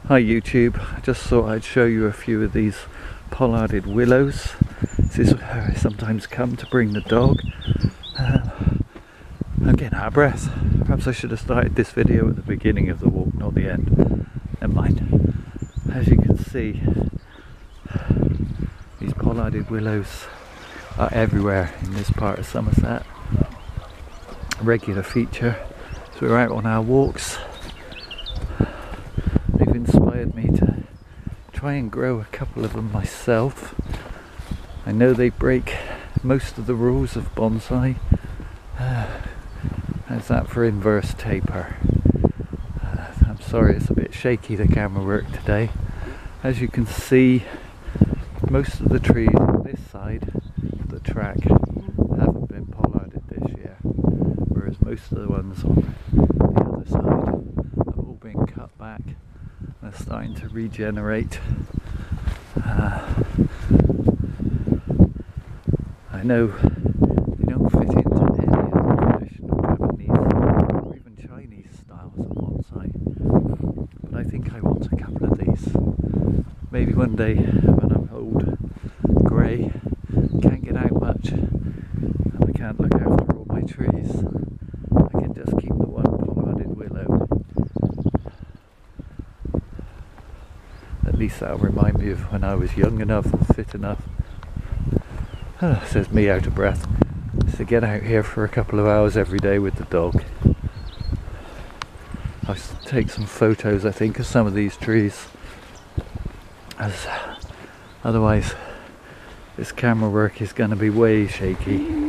Hi YouTube, I just thought I'd show you a few of these pollarded willows. This is where I sometimes come to bring the dog. I'm getting out of breath. Perhaps I should have started this video at the beginning of the walk, not the end. Never mind. As you can see, these pollarded willows are everywhere in this part of Somerset. A regular feature. So we're out on our walks. They've inspired me to try and grow a couple of them myself. I know they break most of the rules of bonsai. How's that for inverse taper? I'm sorry it's a bit shaky, the camera work today. As you can see, most of the trees on this side of the track haven't been pollarded this year, whereas most of the ones on the other side have all been cut back. They're starting to regenerate. I know they don't fit into any of the traditional Japanese or even Chinese styles of bonsai, but I think I want a couple of these. Maybe one day when I'm old, grey, can't get out much, and I can't look after all my trees, I can just keep the one pollarded willow. At least that'll remind me of when I was young enough and fit enough. Says me out of breath. To get out here for a couple of hours every day with the dog. I'll take some photos, I think, of some of these trees, as otherwise this camera work is going to be way shaky.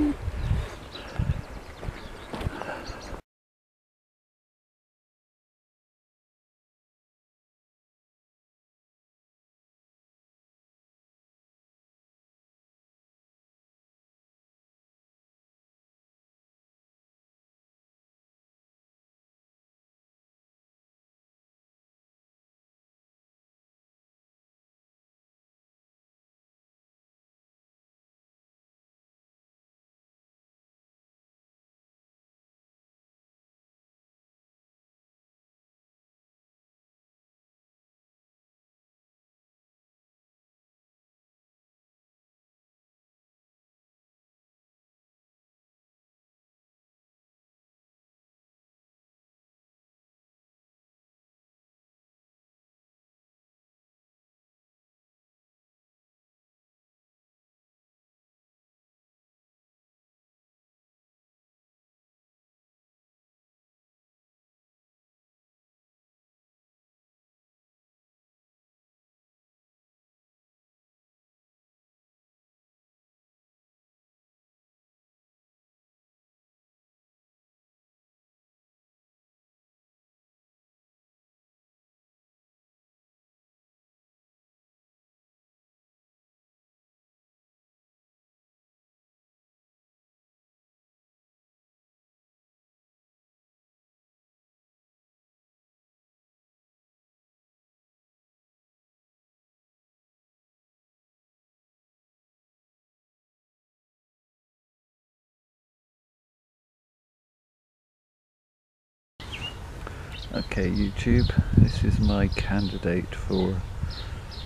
Okay YouTube, this is my candidate for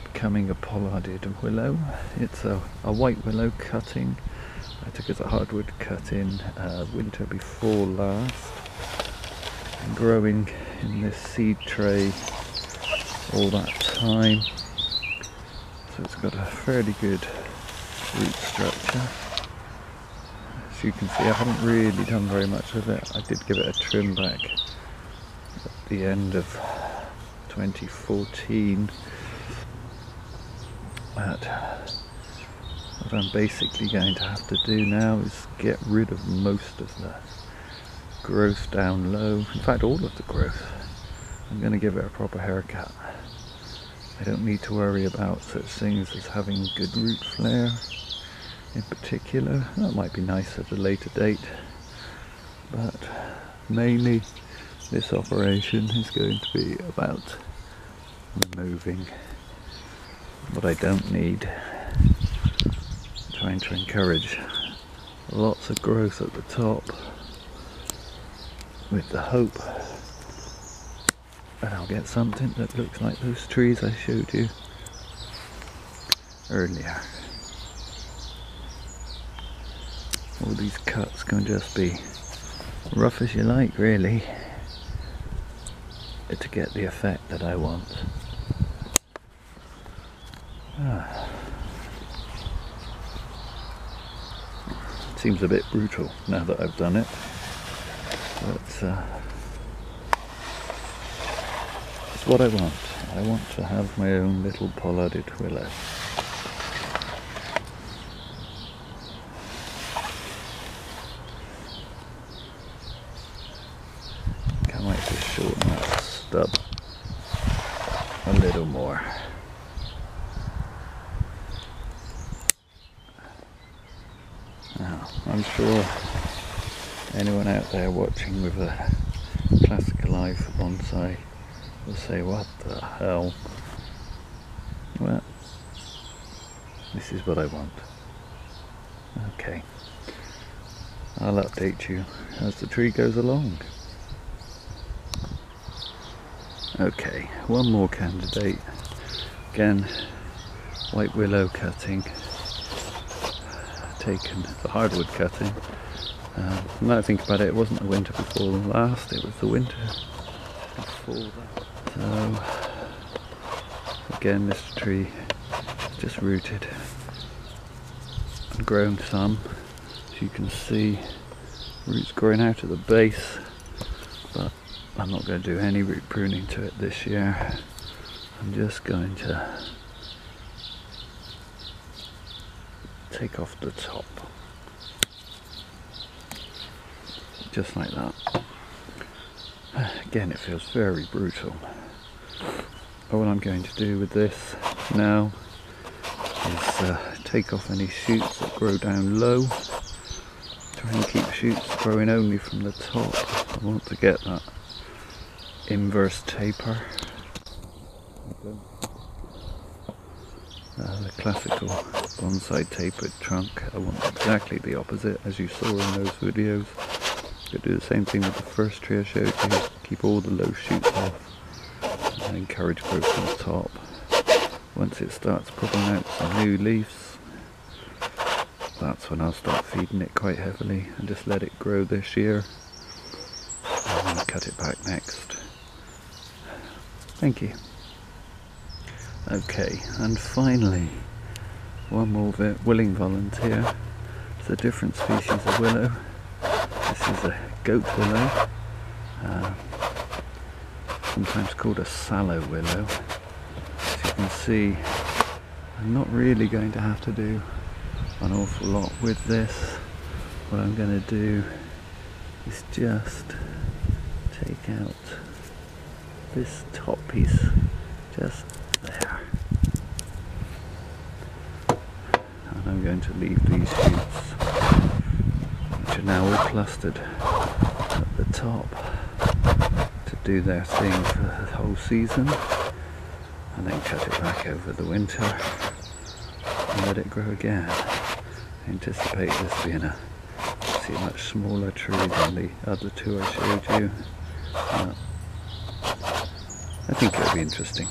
becoming a pollarded willow. It's a white willow cutting. I took it as a hardwood cut-in winter before last, and growing in this seed tray all that time, so it's got a fairly good root structure. As you can see, I haven't really done very much with it. I did give it a trim back at the end of 2014, but what I'm basically going to have to do now is get rid of most of the growth down low, in fact all of the growth. I'm going to give it a proper haircut. I don't need to worry about such things as having good root flare in particular. That might be nice at a later date, but mainly this operation is going to be about removing what I don't need, trying to encourage lots of growth at the top with the hope and I'll get something that looks like those trees I showed you earlier. All these cuts can just be rough as you like, really, to get the effect that I want. It seems a bit brutal now that I've done it, but it's what I want. I want to have my own little pollarded willow. I might just shorten that stub a little more. Now, I'm sure anyone out there watching with a classical eye for bonsai will say, what the hell? Well, this is what I want. Okay, I'll update you as the tree goes along. Okay, one more candidate. Again, white willow cutting. Taken the hardwood cutting. Now I think about it, it wasn't the winter before last, it was the winter before that. So, again, this tree is just rooted and grown some. As you can see, roots growing out of the base, but I'm not going to do any root pruning to it this year. I'm just going to take off the top, just like that. Again, it feels very brutal. But what I'm going to do with this now is take off any shoots that grow down low. Try and keep shoots growing only from the top. I want to get that inverse taper. The classical bonsai tapered trunk, I want exactly the opposite as you saw in those videos. I'm going to do the same thing with the first tree I showed you, keep all the low shoots off and encourage growth from the top. Once it starts putting out some new leaves, that's when I'll start feeding it quite heavily and just let it grow this year and then cut it back next. Thank you. Okay, and finally, one more willing volunteer. It's a different species of willow. This is a goat willow, sometimes called a sallow willow. As you can see, I'm not really going to have to do an awful lot with this. What I'm going to do is just take out this top piece just there, and I'm going to leave these shoots, which are now all clustered at the top, to do their thing for the whole season, and then cut it back over the winter and let it grow again. I anticipate this being a much smaller tree than the other two I showed you. I think it'll be interesting.